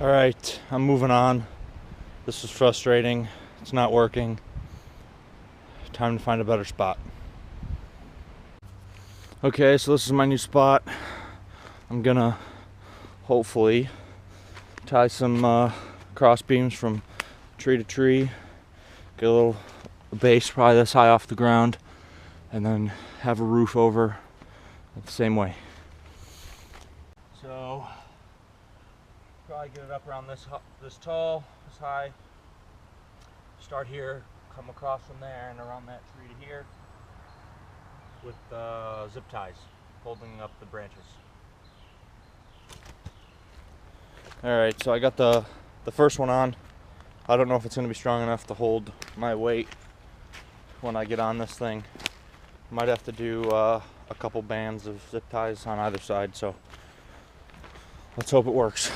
All right, I'm moving on. This is frustrating. It's not working. Time to find a better spot. Okay, so this is my new spot. I'm gonna hopefully tie some cross beams from tree to tree, get a little base probably this high off the ground, and then have a roof over the same way. So probably get it up around this tall, this high. Start here, come across from there and around that tree to here with zip ties holding up the branches. Alright, so I got the first one on. I don't know if it's going to be strong enough to hold my weight when I get on this thing. Might have to do a couple bands of zip ties on either side, so let's hope it works.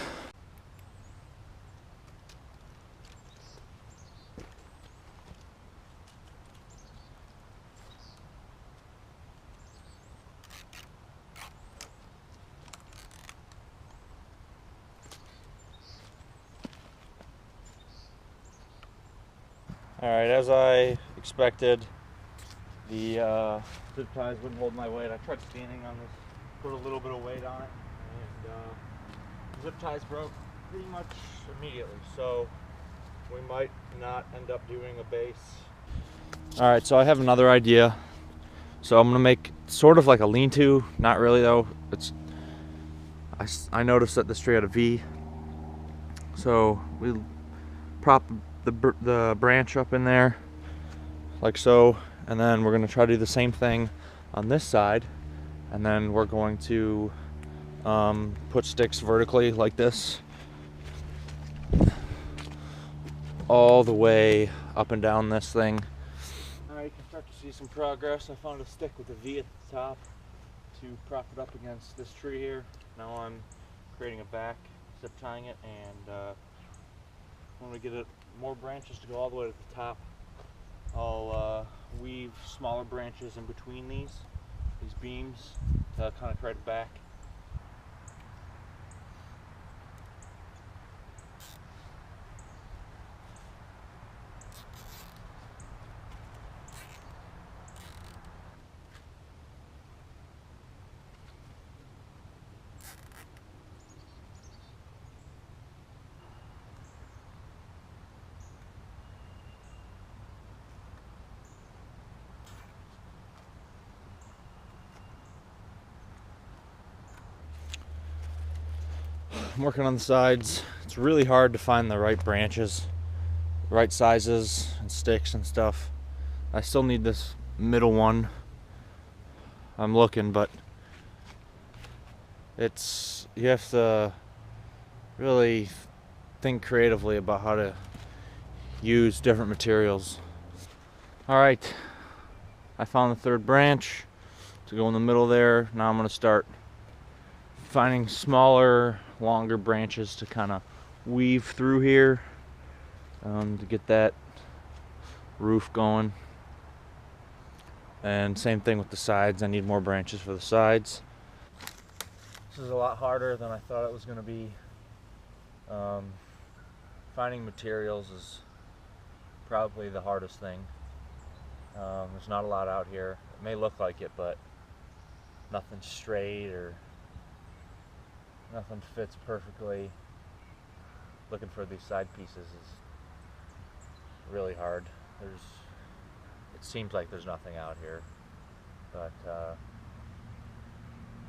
Alright, as I expected, the zip ties wouldn't hold my weight. I tried standing on this, put a little bit of weight on it, and zip ties broke pretty much immediately, so we might not end up doing a base. Alright, so I have another idea. So I'm gonna make sort of like a lean-to, not really though. I noticed that this tree had a V, so we prop the branch up in there like so, and then we're going to try to do the same thing on this side, and then we're going to put sticks vertically like this all the way up and down this thing. Alright, you can start to see some progress. I found a stick with a V at the top to prop it up against this tree here. Now I'm creating a back, zip tying it, and when we get it more branches to go all the way to the top, I'll weave smaller branches in between these beams to kind of create a back. I'm working on the sides. It's really hard to find the right branches, right sizes and sticks and stuff. I still need this middle one. I'm looking, but you have to really think creatively about how to use different materials. Alright, I found the third branch to go in the middle there. Now I'm going to start finding smaller, longer branches to kind of weave through here to get that roof going. And same thing with the sides. I need more branches for the sides. This is a lot harder than I thought it was going to be. Finding materials is probably the hardest thing. There's not a lot out here. It may look like it, but nothing straight or nothing fits perfectly. Looking for these side pieces is really hard. It seems like there's nothing out here, but I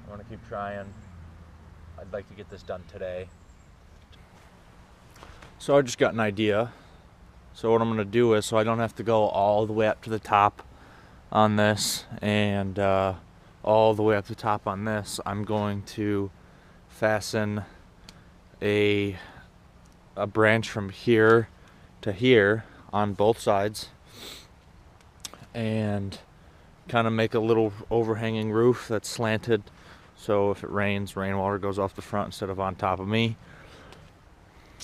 want to keep trying. I'd like to get this done today. So I just got an idea. So what I'm going to do is, so I don't have to go all the way up to the top on this and all the way up to the top on this, I'm going to fasten a branch from here to here on both sides and kind of make a little overhanging roof that's slanted, so if it rains, rainwater goes off the front instead of on top of me.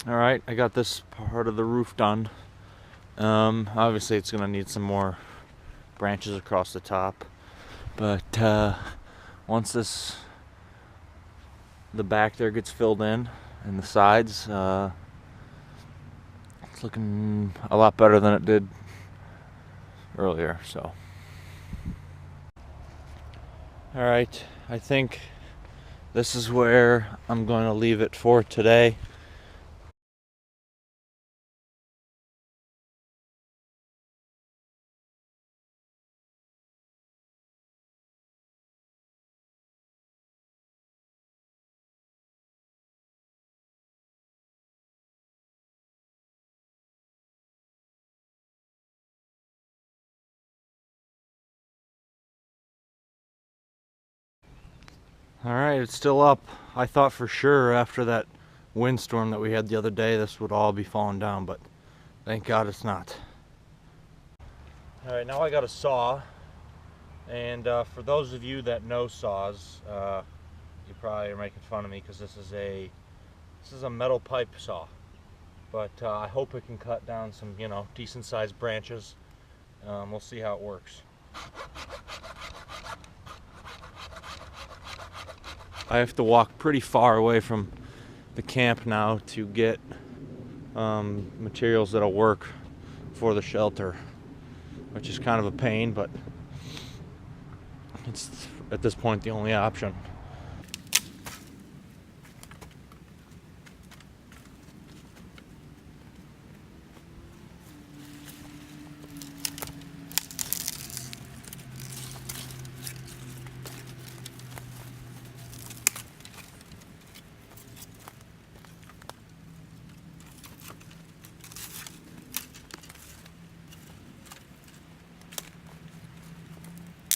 Alright, I got this part of the roof done. Obviously it's going to need some more branches across the top, but once the back there gets filled in, and the sides. It's looking a lot better than it did earlier, so. All right, I think this is where I'm going to leave it for today. All right, it's still up. I thought for sure after that windstorm that we had the other day this would all be falling down, but thank God it's not. All right, now I got a saw, and for those of you that know saws, you probably are making fun of me because this is a metal pipe saw, but I hope it can cut down some, you know, decent sized branches. We'll see how it works. I have to walk pretty far away from the camp now to get materials that'll work for the shelter, which is kind of a pain, but it's at this point the only option.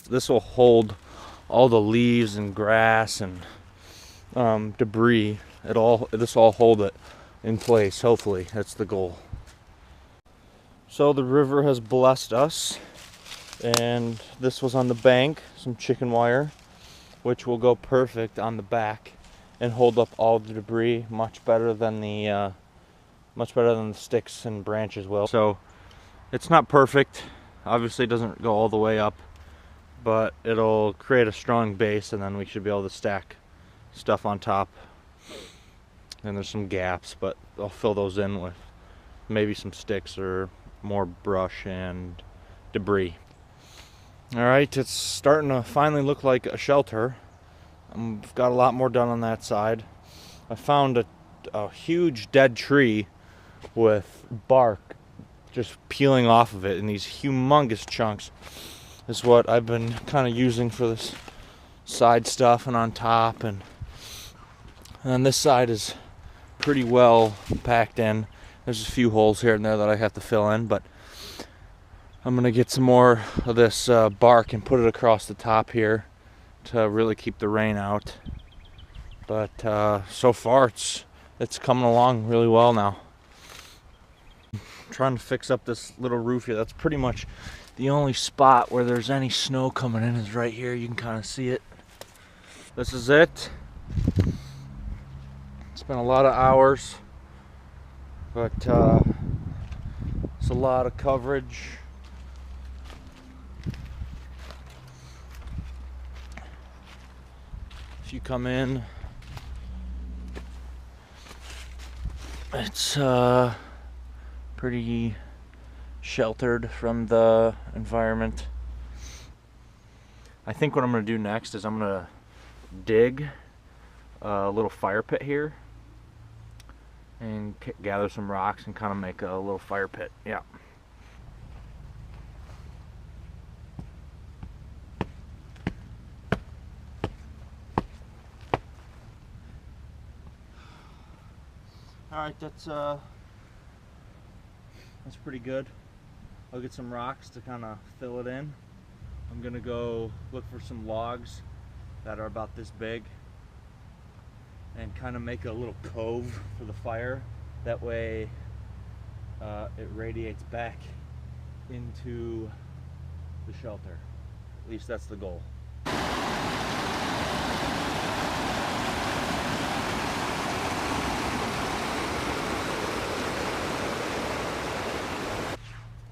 This will hold all the leaves and grass and debris. This will all hold it in place. Hopefully, that's the goal. So the river has blessed us, and this was on the bank, some chicken wire, which will go perfect on the back and hold up all the debris much better than the sticks and branches will. So it's not perfect. Obviously, it doesn't go all the way up, but it'll create a strong base, and then we should be able to stack stuff on top. And there's some gaps, but I'll fill those in with maybe some sticks or more brush and debris. All right, it's starting to finally look like a shelter. I've got a lot more done on that side. I found a huge dead tree with bark just peeling off of it in these humongous chunks. Is what I've been kind of using for this side stuff and on top, and then this side is pretty well packed in. There's a few holes here and there that I have to fill in, but I'm gonna get some more of this bark and put it across the top here to really keep the rain out. But so far it's coming along really well now. I'm trying to fix up this little roof here. That's pretty much the only spot where there's any snow coming in is right here. You can kind of see it. This is it. It's been a lot of hours, but it's a lot of coverage. If you come in, it's pretty sheltered from the environment. I think what I'm going to do next is I'm going to dig a little fire pit here and gather some rocks and kind of make a little fire pit. Yeah. All right, that's pretty good. I'll get some rocks to kind of fill it in. I'm gonna go look for some logs that are about this big and kind of make a little cove for the fire. That way it radiates back into the shelter. At least that's the goal.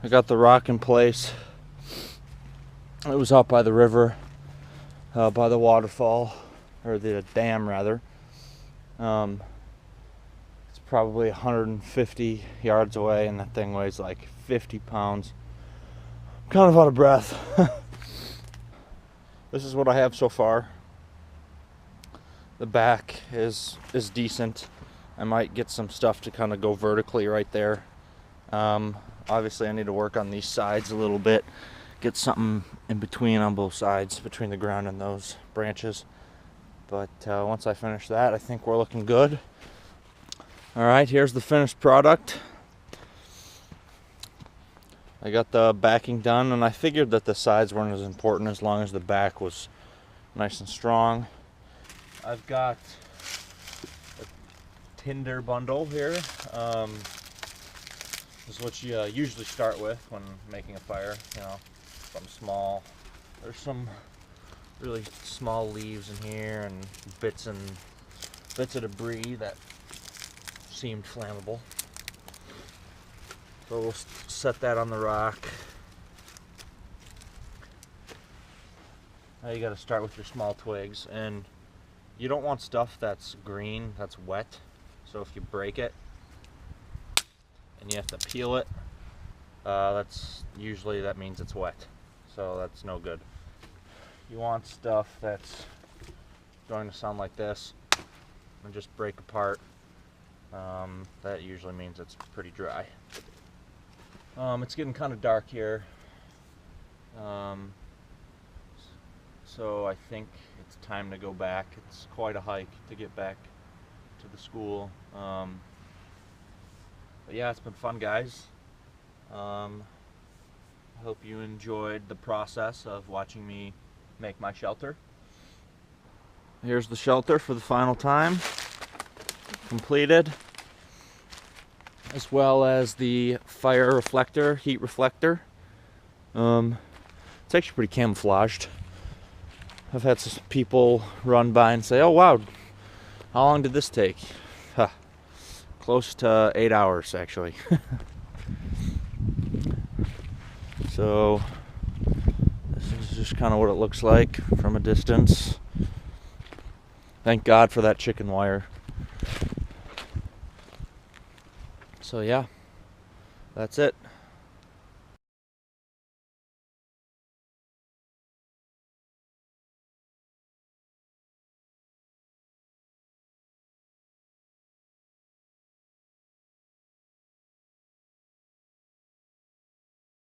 I got the rock in place. It was out by the river, by the waterfall, or the dam rather. probably 150 yards away, and that thing weighs like 50 pounds. I'm kind of out of breath. This is what I have so far. The back is decent. I might get some stuff to kind of go vertically right there. Obviously I need to work on these sides a little bit, get something in between on both sides, between the ground and those branches. But once I finish that, I think we're looking good. All right, here's the finished product. I got the backing done, and I figured that the sides weren't as important as long as the back was nice and strong. I've got a tinder bundle here. This is what you usually start with when making a fire. You know, something small. There's some really small leaves in here and bits of debris that seemed flammable. So we'll set that on the rock. Now you got to start with your small twigs, and you don't want stuff that's green, that's wet. So if you break it and you have to peel it, that means it's wet. So that's no good. You want stuff that's going to sound like this and just break apart. That usually means it's pretty dry. It's getting kind of dark here, so I think it's time to go back. It's quite a hike to get back to the school. But yeah, it's been fun, guys. I hope you enjoyed the process of watching me make my shelter. Here's the shelter for the final time, completed, as well as the fire reflector, heat reflector. It's actually pretty camouflaged. I've had some people run by and say, "Oh wow, how long did this take?" Huh. Close to 8 hours actually. So this is just kind of what it looks like from a distance. Thank God for that chicken wire. So yeah, that's it.